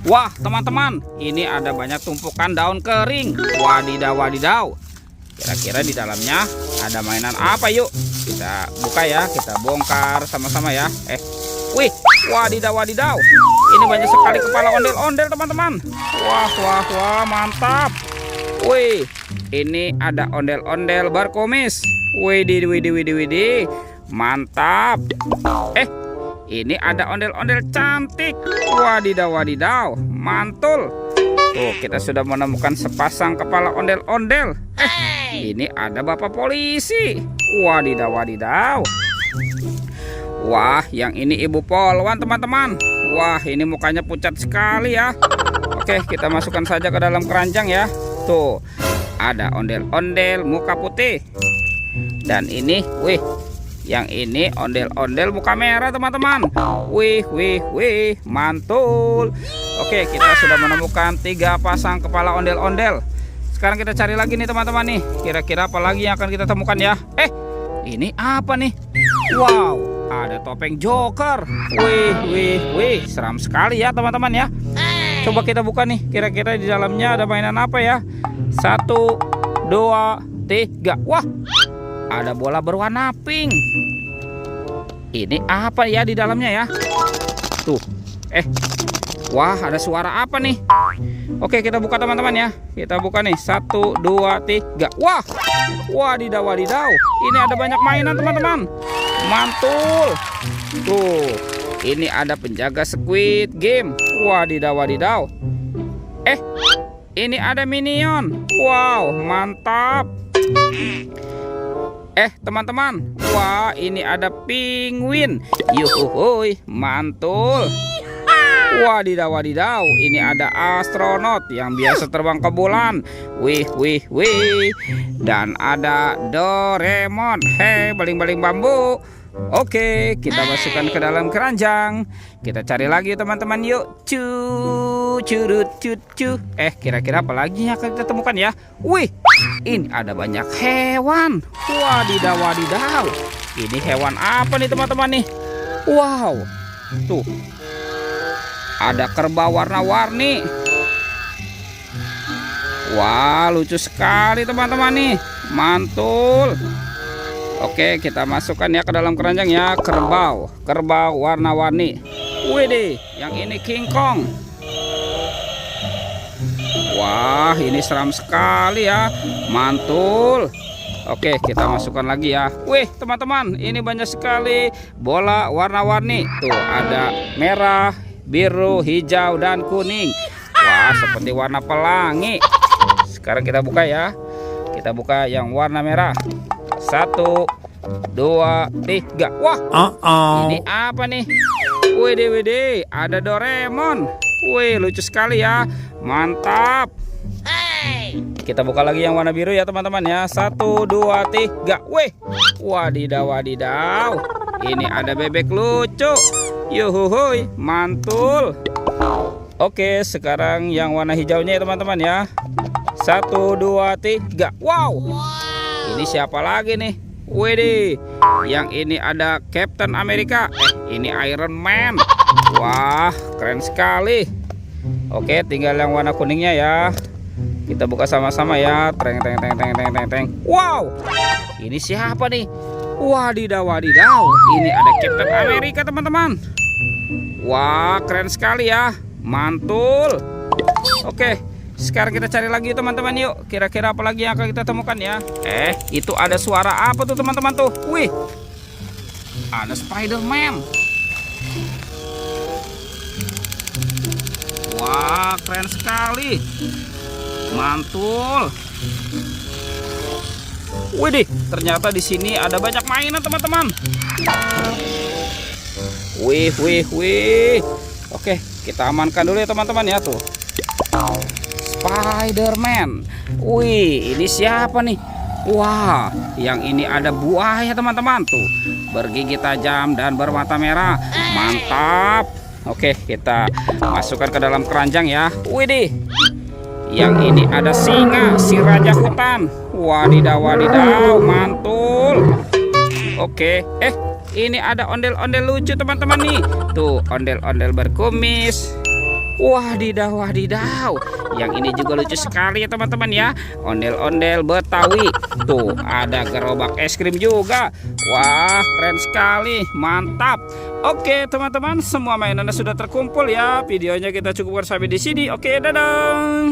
Wah, teman-teman, ini ada banyak tumpukan daun kering. Wadidaw, wadidaw. Kira-kira di dalamnya ada mainan apa? Yuk kita buka ya, kita bongkar sama-sama ya. Wih, wadidaw, wadidaw. Ini banyak sekali kepala ondel-ondel, teman-teman. Wah, wah, wah, mantap. Wih, ini ada ondel-ondel berkumis. Widih, widih, widih, widih. Mantap. Ini ada ondel-ondel cantik. Wadidaw, wadidaw, mantul. Tuh, kita sudah menemukan sepasang kepala ondel-ondel. Ini ada bapak polisi. Wadidaw, wadidaw. Wah, yang ini ibu polwan, teman-teman. Wah, ini mukanya pucat sekali ya. Oke, kita masukkan saja ke dalam keranjang ya. Tuh, ada ondel-ondel muka putih. Dan ini, wih, yang ini ondel-ondel muka merah, teman-teman. Wih, wih, wih, mantul. Oke, kita sudah menemukan 3 pasang kepala ondel-ondel. Sekarang kita cari lagi nih, teman-teman nih. Kira-kira apa lagi yang akan kita temukan ya? Ini apa nih? Wow, ada topeng Joker. Wih, wih, wih, seram sekali ya, teman-teman ya. Coba kita buka nih. Kira-kira di dalamnya ada mainan apa ya? 1, 2, 3. Wah, ada bola berwarna pink. Ini apa ya di dalamnya ya? Tuh. Wah, ada suara apa nih? Oke, kita buka, teman-teman ya. Kita buka nih. 1, 2, 3. Wah. Wadidaw, wadidaw. Ini ada banyak mainan, teman-teman. Mantul. Tuh. Ini ada penjaga Squid Game. Wadidaw, wadidaw. Ini ada Minion. Wow, mantap. Teman-teman, wah, ini ada penguin. Yuhuhuy, mantul. Wadidaw, wadidaw. Ini ada astronot yang biasa terbang ke bulan. Wih, wih, wih. Dan ada Doraemon. Baling-baling bambu. Oke, kita masukkan ke dalam keranjang. Kita cari lagi, teman-teman, yuk. Curut, cucu. Kira-kira apa lagi yang akan kita temukan ya? Wih, ini ada banyak hewan. Wadidaw, wadidaw. Ini hewan apa nih, teman-teman nih? Wow, tuh, ada kerbau warna-warni. Wah, lucu sekali, teman-teman nih. Mantul. Oke, kita masukkan ya ke dalam keranjang ya. Kerbau warna-warni. Widih, yang ini King Kong. Wah, ini seram sekali ya. Mantul. Oke, kita masukkan lagi ya. Wih, teman-teman, ini banyak sekali bola warna-warni. Tuh, ada merah, biru, hijau, dan kuning. Wah, seperti warna pelangi. Sekarang kita buka ya. Kita buka yang warna merah. 1, 2, 3. Wah, ini apa nih? Widih, widih, ada Doraemon. Wih, lucu sekali ya. Mantap. Kita buka lagi yang warna biru ya, teman-teman ya. 1, 2, 3. Wih, wadidaw, wadidaw. Ini ada bebek lucu. Yuhuhuy, mantul. Oke, sekarang yang warna hijaunya ya, teman-teman ya. 1, 2, 3. Wow. Ini siapa lagi nih? Widih, yang ini ada Captain America. Ini Iron Man. Wah, keren sekali. Oke, tinggal yang warna kuningnya ya. Kita buka sama-sama ya. Teng, teng, teng, teng, teng, teng, teng. Wow, ini siapa nih? Wadidaw, wadidaw. Ini ada Captain America, teman-teman. Wah, keren sekali ya. Mantul. Oke, sekarang kita cari lagi teman-teman yuk. Kira-kira apa lagi yang akan kita temukan ya? Itu ada suara apa tuh, teman-teman tuh? Wih, ada Spider-Man. Wah, keren sekali. Mantul. Widih, ternyata di sini ada banyak mainan, teman-teman. Wih, wih, wih. Oke, kita amankan dulu ya, teman-teman ya tuh. Spider-Man. Wih, ini siapa nih? Wah, yang ini ada buaya, teman-teman tuh. Bergigi tajam dan bermata merah. Mantap. Oke, kita masukkan ke dalam keranjang ya. Widih. Yang ini ada singa, si raja hutan. Wadidaw, wadidaw, mantul. Oke, ini ada ondel-ondel lucu, teman-teman nih. Tuh, ondel-ondel berkumis. Wadidaw, wadidaw. Yang ini juga lucu sekali ya teman-teman ya. Ondel-ondel Betawi. Tuh, ada gerobak es krim juga. Wah, keren sekali. Mantap. Oke, teman-teman, semua mainannya sudah terkumpul ya. Videonya kita cukupkan sampai di sini. Oke, dadah.